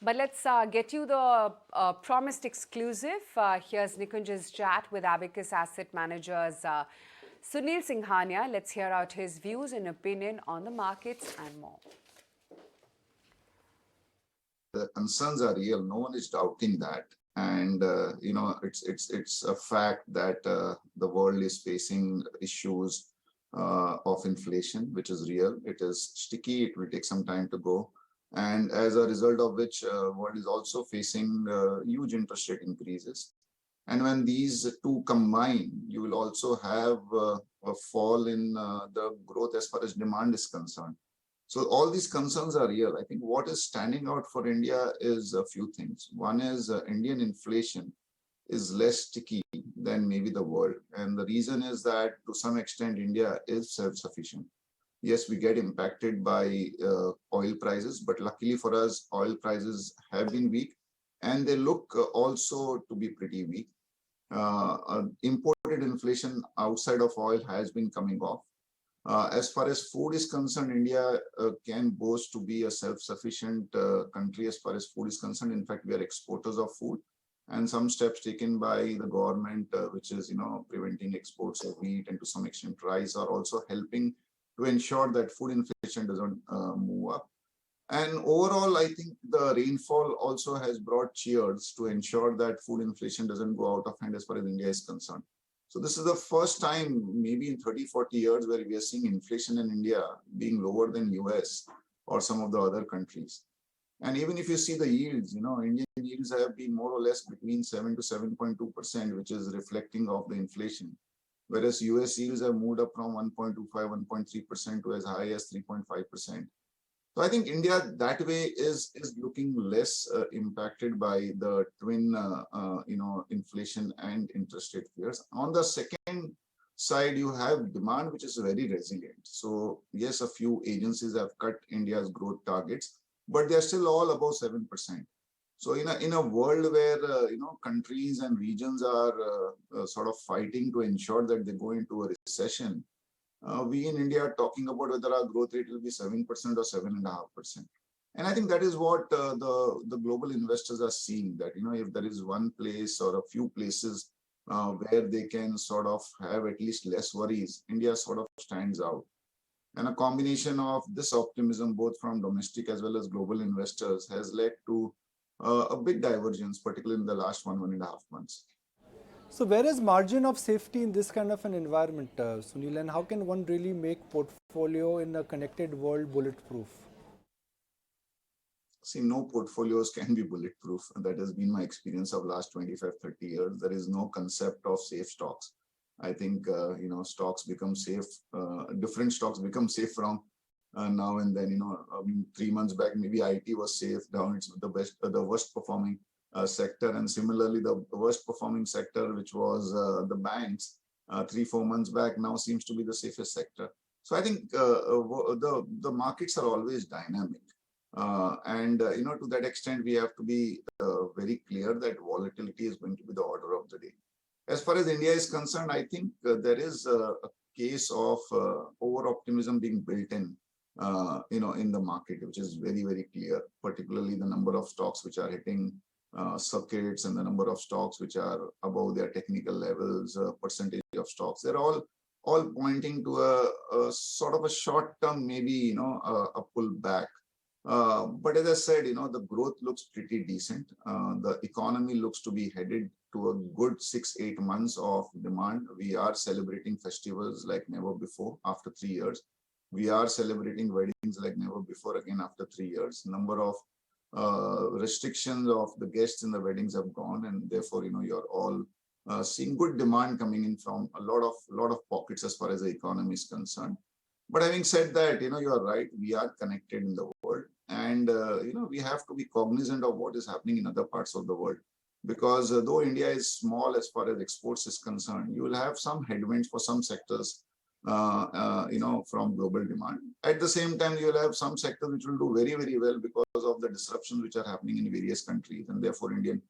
But let's get you the promised exclusive. Here's Nikunj's chat with Abakkus Asset Managers Sunil Singhania. Let's hear out his views and opinion on the markets and more. The concerns are real. No one is doubting that. And, it's a fact that the world is facing issues of inflation, which is real. It is sticky. It will take some time to go. And as a result of which, world is also facing huge interest rate increases. And when these two combine, you will also have a fall in the growth as far as demand is concerned. So all these concerns are real. I think what is standing out for India is a few things. One is Indian inflation is less sticky than maybe the world. And the reason is that to some extent, India is self-sufficient. Yes, we get impacted by oil prices, but luckily for us, oil prices have been weak and they look also to be pretty weak. Imported inflation outside of oil has been coming off. As far as food is concerned, India can boast to be a self-sufficient country as far as food is concerned. In fact, we are exporters of food, and some steps taken by the government, which is preventing exports of wheat and to some extent rice, are also helping to ensure that food inflation doesn't move up. And overall, I think the rainfall also has brought cheers to ensure that food inflation doesn't go out of hand as far as India is concerned. So this is the first time maybe in 30, 40 years where we are seeing inflation in India being lower than US or some of the other countries. And even if you see the yields, Indian yields have been more or less between 7 to 7.2%, which is reflecting of the inflation. Whereas US yields have moved up from 1.25, 1.3% to as high as 3.5%. So I think India that way is looking less impacted by the twin, inflation and interest rate fears. On the second side, you have demand, which is very resilient. So yes, a few agencies have cut India's growth targets, but they're still all above 7%. So in a world where countries and regions are sort of fighting to ensure that they go into a recession, we in India are talking about whether our growth rate will be 7% or 7.5%. And I think that is what the global investors are seeing, that if there is one place or a few places where they can sort of have at least less worries, India sort of stands out. And a combination of this optimism, both from domestic as well as global investors, has led to a big divergence, particularly in the last 1.5 months. So where is margin of safety in this kind of an environment, Sunil, and how can one really make portfolio in a connected world bulletproof? See, no portfolios can be bulletproof. That has been my experience of last 25, 30 years. There is no concept of safe stocks. I think, stocks become safe, different stocks become safe from now and then. 3 months back, maybe IT was safe. Now it's the worst performing sector, and similarly the worst performing sector, which was the banks 3-4 months back, now seems to be the safest sector. So I think the markets are always dynamic, and to that extent we have to be very clear that volatility is going to be the order of the day. As far as India is concerned, I think there is a case of over optimism being built in the market, which is very, very clear, particularly the number of stocks which are hitting circuits and the number of stocks which are above their technical levels, percentage of stocks. They're all pointing to a sort of a short term, maybe, a pullback. But as I said, the growth looks pretty decent. The economy looks to be headed to a good 6-8 months of demand. We are celebrating festivals like never before after 3 years. We are celebrating weddings like never before again after 3 years. Number of restrictions of the guests in the weddings have gone, and therefore you're all seeing good demand coming in from a lot of pockets as far as the economy is concerned. But having said that, you are right, we are connected in the world, and we have to be cognizant of what is happening in other parts of the world, because though India is small as far as exports is concerned, you will have some headwinds for some sectors from global demand. At the same time, you will have some sectors which will do very, very well because of the disruptions which are happening in various countries, and therefore Indian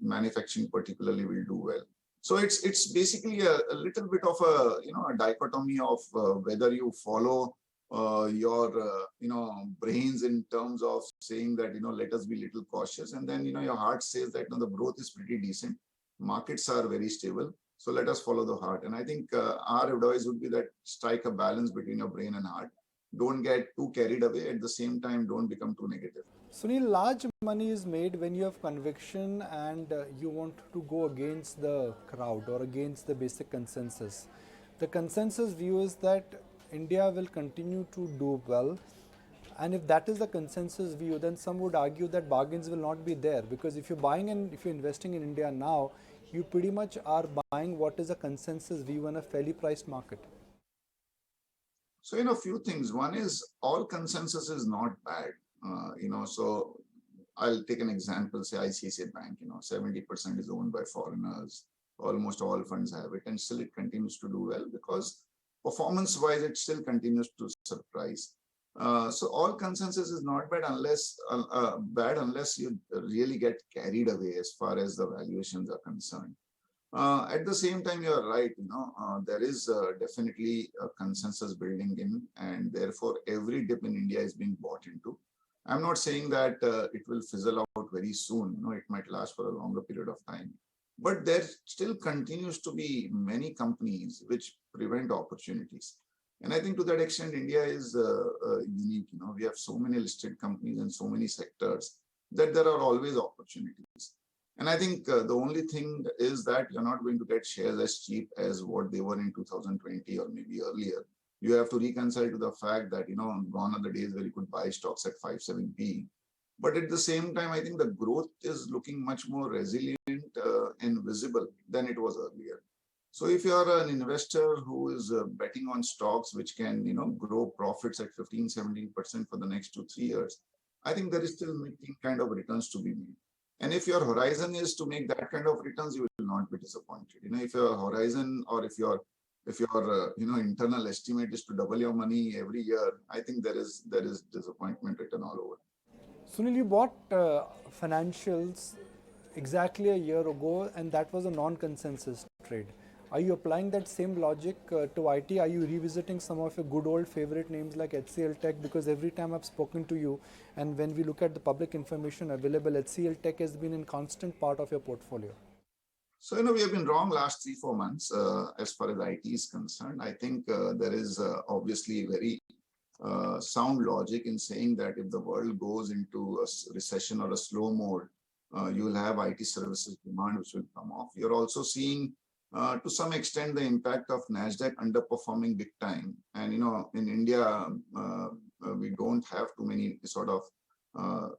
manufacturing particularly will do well. So it's basically a little bit of a dichotomy of whether you follow your brains in terms of saying that, let us be little cautious. And then, your heart says that, the growth is pretty decent. Markets are very stable. So let us follow the heart. And I think our advice would be that strike a balance between your brain and heart. Don't get too carried away. At the same time, don't become too negative. Sunil, large money is made when you have conviction and you want to go against the crowd or against the basic consensus. The consensus view is that India will continue to do well, and if that is the consensus view, then some would argue that bargains will not be there, because if you're buying and if you're investing in India now, you pretty much are buying what is a consensus view in a fairly priced market. So, a few things. One is all consensus is not bad. So I'll take an example, say ICICI Bank, 70% is owned by foreigners. Almost all funds have it, and still it continues to do well because performance-wise, it still continues to surprise. So all consensus is not bad unless you really get carried away as far as the valuations are concerned. At the same time, you're right. There is definitely a consensus building in, and therefore every dip in India is being bought into. I'm not saying that it will fizzle out very soon. It might last for a longer period of time. But there still continues to be many companies which prevent opportunities. And I think to that extent, India is unique. We have so many listed companies in so many sectors that there are always opportunities. And I think the only thing is that you're not going to get shares as cheap as what they were in 2020 or maybe earlier. You have to reconcile to the fact that, gone are the days where you could buy stocks at 5-7p. But at the same time, I think the growth is looking much more resilient and visible than it was earlier. So if you are an investor who is betting on stocks which can, grow profits at 15-17% for the next 2-3 years, I think there is still making kind of returns to be made. And if your horizon is to make that kind of returns, you will not be disappointed. If your horizon or if your internal estimate is to double your money every year, I think there is disappointment written all over. Sunil, you bought financials exactly a year ago, and that was a non-consensus trade. Are you applying that same logic to IT? Are you revisiting some of your good old favorite names like HCL Tech? Because every time I've spoken to you, and when we look at the public information available, HCL Tech has been in constant part of your portfolio. So, we have been wrong last 3-4 months as far as IT is concerned. I think there is obviously very sound logic in saying that if the world goes into a recession or a slow mode, you will have IT services demand which will come off. You're also seeing to some extent the impact of NASDAQ underperforming big time. And, in India, we don't have too many sort of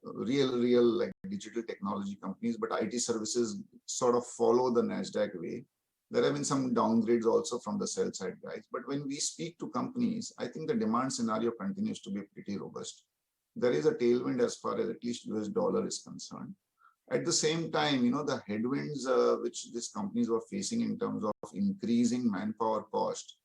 real like digital technology companies, but IT services sort of follow the NASDAQ way. There have been some downgrades also from the sell side guys. But when we speak to companies, I think the demand scenario continues to be pretty robust. There is a tailwind as far as at least US dollar is concerned. At the same time, the headwinds which these companies were facing in terms of increasing manpower cost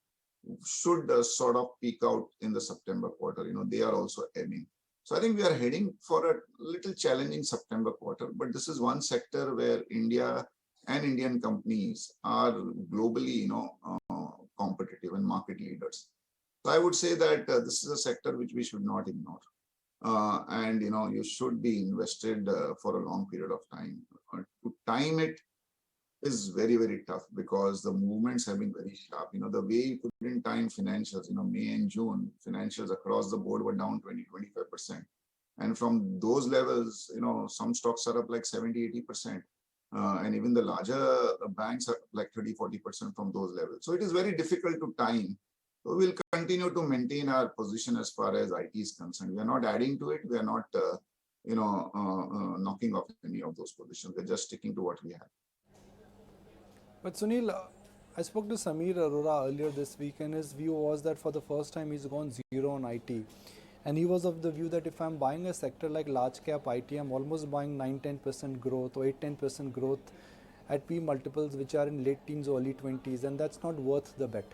should sort of peak out in the September quarter. They are also ebbing. So I think we are heading for a little challenging September quarter, but this is one sector where India and Indian companies are globally, competitive and market leaders. So I would say that this is a sector which we should not ignore. And you should be invested for a long period of time. To time it is very, very tough because the movements have been very sharp. The way you couldn't time financials, May and June, financials across the board were down 20-25%. And from those levels, some stocks are up like 70-80%. And even the larger banks are like 30-40% from those levels. So it is very difficult to time. So we'll continue to maintain our position as far as IT is concerned. We are not adding to it. We are not, knocking off any of those positions. We're just sticking to what we have. But Sunil, I spoke to Samir Arora earlier this week, and his view was that for the first time he's gone zero on IT. And he was of the view that if I'm buying a sector like large cap IT, I'm almost buying 9-10% growth or 8-10% growth at P multiples which are in late teens or early 20s, and that's not worth the bet.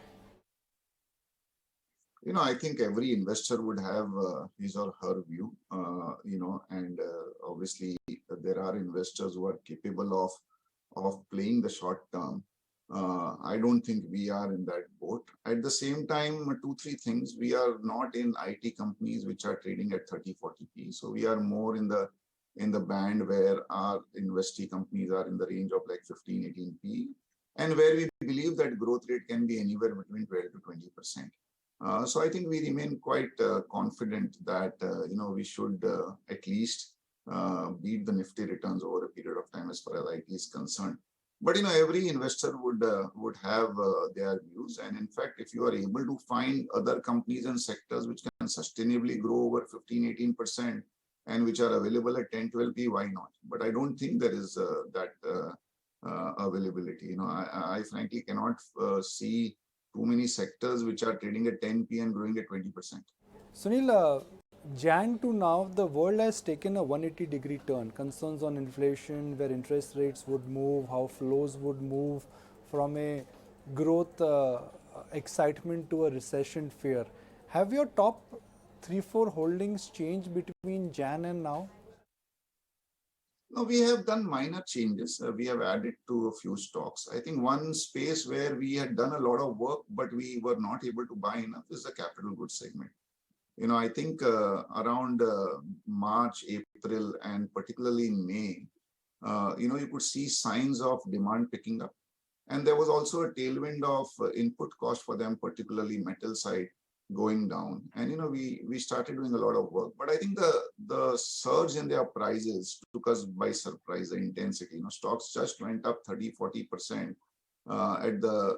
I think every investor would have his or her view, and obviously there are investors who are capable of playing the short term. I don't think we are in that boat. At the same time, two, three things. We are not in IT companies which are trading at 30, 40p. So we are more in the band where our investee companies are in the range of like 15, 18p, and where we believe that growth rate can be anywhere between 12 to 20%. So I think we remain quite confident that we should at least beat the Nifty returns over a period of time as far as IT is concerned. But every investor would have their views, and in fact, if you are able to find other companies and sectors which can sustainably grow over 15, 18%, and which are available at 10, 12p, why not? But I don't think there is that availability. I frankly cannot see too many sectors which are trading at 10p and growing at 20%. Sunil, Jan to now, the world has taken a 180-degree turn. Concerns on inflation, where interest rates would move, how flows would move from a growth excitement to a recession fear. Have your top 3-4 holdings changed between Jan and now? No, we have done minor changes. We have added to a few stocks. I think one space where we had done a lot of work, but we were not able to buy enough is the capital goods segment. I think around March, April, and particularly in May, you could see signs of demand picking up. And there was also a tailwind of input cost for them, particularly metal side, going down. And, we started doing a lot of work. But I think the surge in their prices took us by surprise, the intensity. Stocks just went up 30, 40% at the,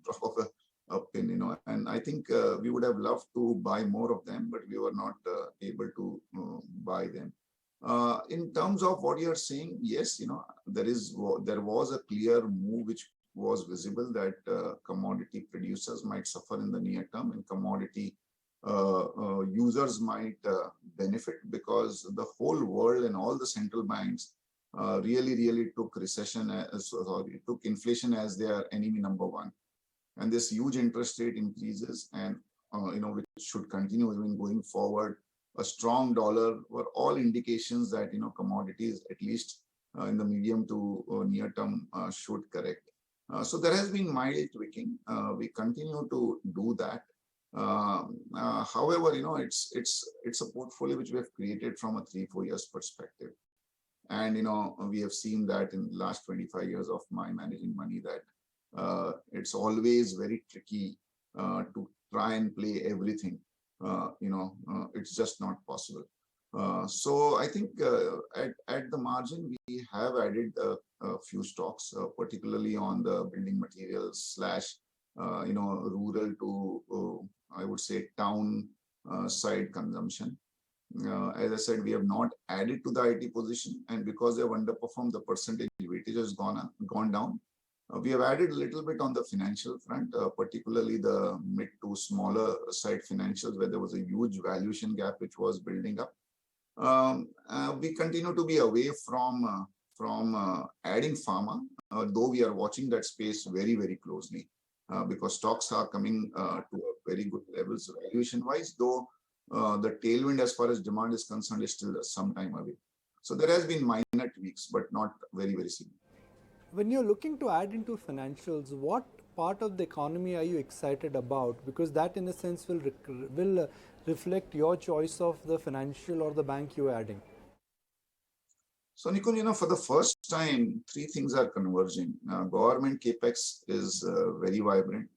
drop of a pin, and I think we would have loved to buy more of them, but we were not able to buy them. In terms of what you're saying, yes, there was a clear move which was visible that commodity producers might suffer in the near term, and commodity users might benefit, because the whole world and all the central banks really took took inflation as their enemy number one. And this huge interest rate increases, and which should continue even going forward. A strong dollar were all indications that commodities, at least in the medium to near term, should correct. So there has been mild tweaking. We continue to do that. However, it's a portfolio which we have created from a 3-4 years perspective, and we have seen that in the last 25 years of my managing money that it's always very tricky to try and play everything. It's just not possible. So I think at the margin, we have added a few stocks, particularly on the building materials / rural to, I would say, town side consumption. As I said, we have not added to the IT position, and because they have underperformed, the percentage weightage has gone down. We have added a little bit on the financial front, particularly the mid to smaller side financials, where there was a huge valuation gap which was building up. We continue to be away from adding pharma, though we are watching that space very, very closely, because stocks are coming to a very good levels valuation-wise, though the tailwind as far as demand is concerned is still some time away. So there has been minor tweaks, but not very, very significant. When you're looking to add into financials, what part of the economy are you excited about? Because that, in a sense, will reflect your choice of the financial or the bank you're adding. So, Nikun, for the first time, three things are converging. Government capex is very vibrant.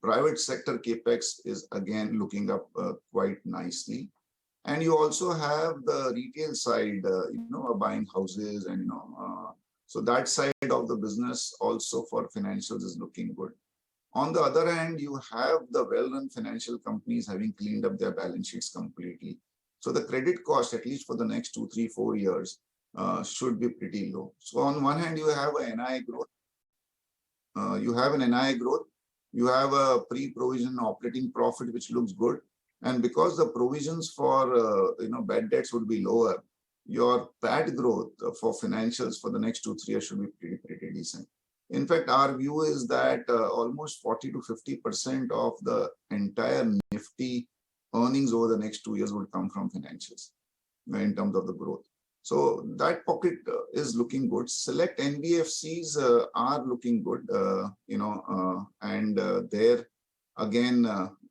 Private sector capex is again looking up quite nicely. And you also have the retail side, buying houses, and so that side of the business also for financials is looking good. On the other hand, you have the well-run financial companies having cleaned up their balance sheets completely. So the credit cost, at least for the next 2, 3, 4 years, should be pretty low. So on one hand, you have an NII growth. You have a pre-provision operating profit which looks good, and because the provisions for bad debts would be lower, your PAT growth for financials for the next 2, 3 years should be pretty decent. In fact, our view is that almost 40 to 50% of the entire Nifty earnings over the next 2 years would come from financials in terms of the growth. So that pocket is looking good. Select NBFCs are looking good, and there again,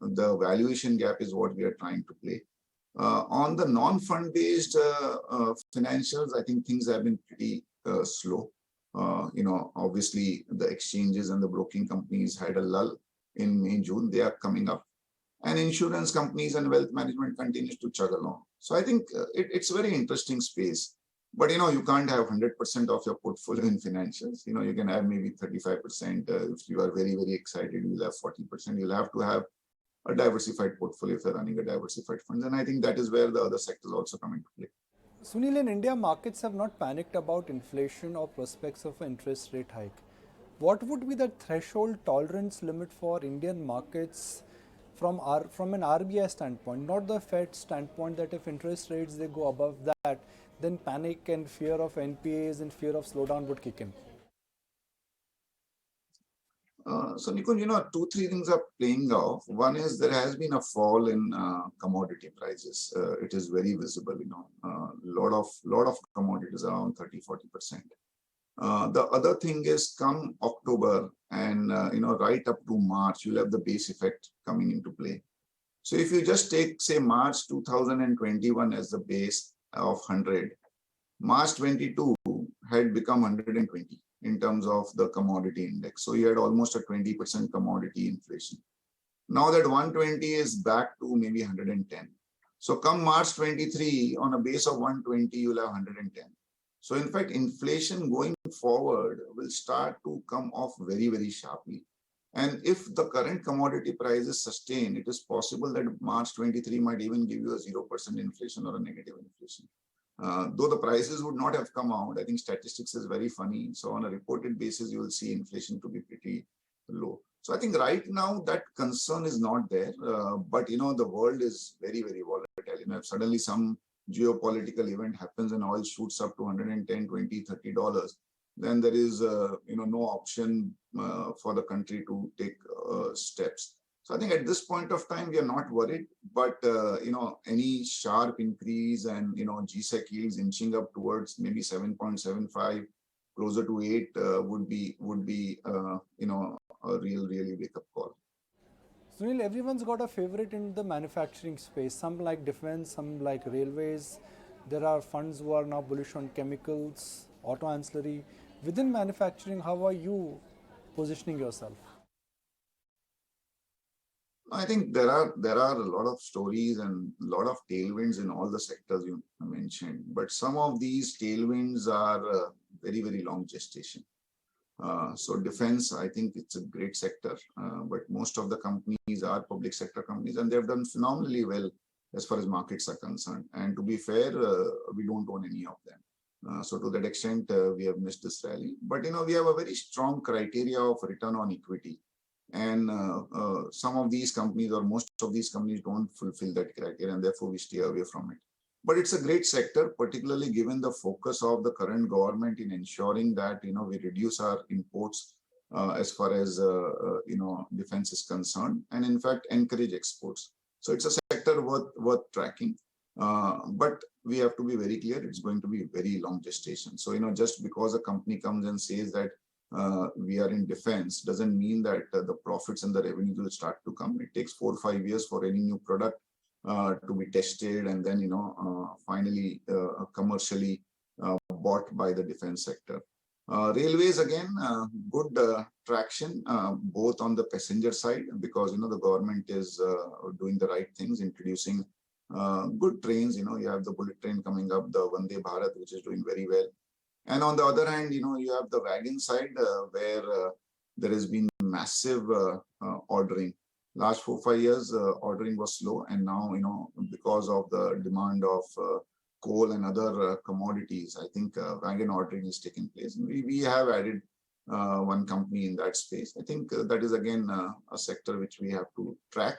the valuation gap is what we are trying to play. On the non-fund based financials, I think things have been pretty slow. Obviously the exchanges and the broking companies had a lull in May, June. They are coming up, and insurance companies and wealth management continues to chug along. So I think it's a very interesting space. But you can't have 100% of your portfolio in financials. You can have maybe 35%. If you are very, very excited, you'll have 40%. You'll have to have a diversified portfolio if you're running a diversified funds. And I think that is where the other sectors also come into play. Sunil, in India, markets have not panicked about inflation or prospects of an interest rate hike. What would be the threshold tolerance limit for Indian markets from an RBI standpoint, not the Fed standpoint, that if interest rates they go above that, then panic and fear of NPAs and fear of slowdown would kick in? So Nikunj, two, three things are playing off. One is there has been a fall in commodity prices. It is very visible, lot of commodities around 30-40%. The other thing is come October and, right up to March, you'll have the base effect coming into play. So if you just take, say, March 2021 as the base of 100, March 22 had become 120 in terms of the commodity index. So you had almost a 20% commodity inflation. Now that 120 is back to maybe 110. So come March 23, on a base of 120, you'll have 110. So in fact, inflation going forward will start to come off very, very sharply. And if the current commodity prices sustain, it is possible that March 23 might even give you a 0% inflation or a negative inflation. Though the prices would not have come out, I think statistics is very funny. So on a reported basis, you will see inflation to be pretty low. So I think right now that concern is not there. But, the world is very, very volatile. If suddenly some geopolitical event happens and oil shoots up to 110, 20, $30, then there is, no option for the country to take steps. So I think at this point of time, we are not worried, but, any sharp increase and, GSEC yields inching up towards maybe 7.75, closer to 8 would be a really wake-up call. Sunil, everyone's got a favorite in the manufacturing space. Some like defense, some like railways. There are funds who are now bullish on chemicals, auto ancillary. Within manufacturing, how are you positioning yourself? I think there are a lot of stories and a lot of tailwinds in all the sectors you mentioned, but some of these tailwinds are very, very long gestation. So defense, I think it's a great sector, but most of the companies are public sector companies and they've done phenomenally well as far as markets are concerned. And to be fair, we don't own any of them. So to that extent, we have missed this rally. But, we have a very strong criteria of return on equity. And some of these companies or most of these companies don't fulfill that criteria and therefore we stay away from it. But it's a great sector, particularly given the focus of the current government in ensuring that, we reduce our imports as far as, defense is concerned and in fact encourage exports. So it's a sector worth tracking. But we have to be very clear, it's going to be very long gestation. So, just because a company comes and says that we are in defense doesn't mean that the profits and the revenue will start to come. It takes 4 or 5 years for any new product to be tested and then, finally commercially bought by the defense sector. Railways, again, good traction, both on the passenger side, because, the government is doing the right things, introducing good trains. You have the bullet train coming up, the Vande Bharat, which is doing very well. And on the other hand, you have the wagon side where there has been massive ordering. Last 4 or 5 years, ordering was slow. And now, because of the demand of coal and other commodities, I think wagon ordering is taking place. And we have added one company in that space. I think that is, again, a sector which we have to track.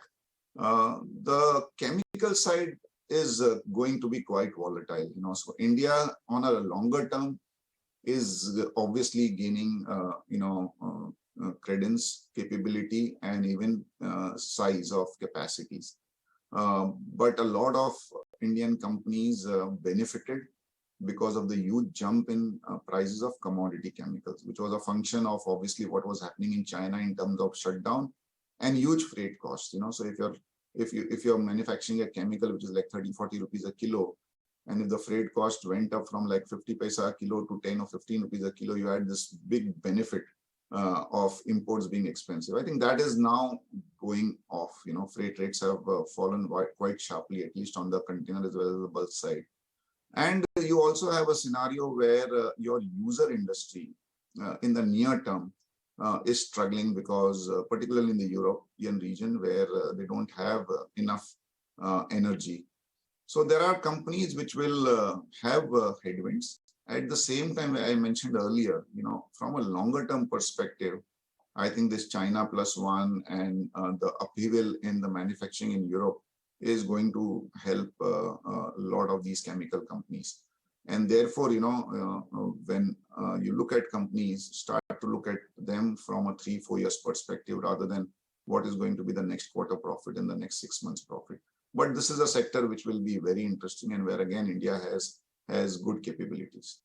The chemical side is going to be quite volatile. So India on a longer term is obviously gaining, credence, capability, and even size of capacities. But a lot of Indian companies benefited because of the huge jump in prices of commodity chemicals, which was a function of obviously what was happening in China in terms of shutdown and huge freight costs. So if you're manufacturing a chemical which is like 30-40 rupees a kilo, and if the freight cost went up from like 50 paisa a kilo to 10 or 15 rupees a kilo, you had this big benefit of imports being expensive. I think that is now going off. Freight rates have fallen quite sharply, at least on the container as well as the bulk side. And you also have a scenario where your user industry in the near term is struggling because particularly in the European region where they don't have enough energy. So there are companies which will have headwinds. At the same time, I mentioned earlier, from a longer term perspective, I think this China plus one and the upheaval in the manufacturing in Europe is going to help a lot of these chemical companies. And therefore, when you look at companies, start to look at them from a 3-4 years perspective rather than what is going to be the next quarter profit and the next 6 months profit. But this is a sector which will be very interesting and where again India has good capabilities.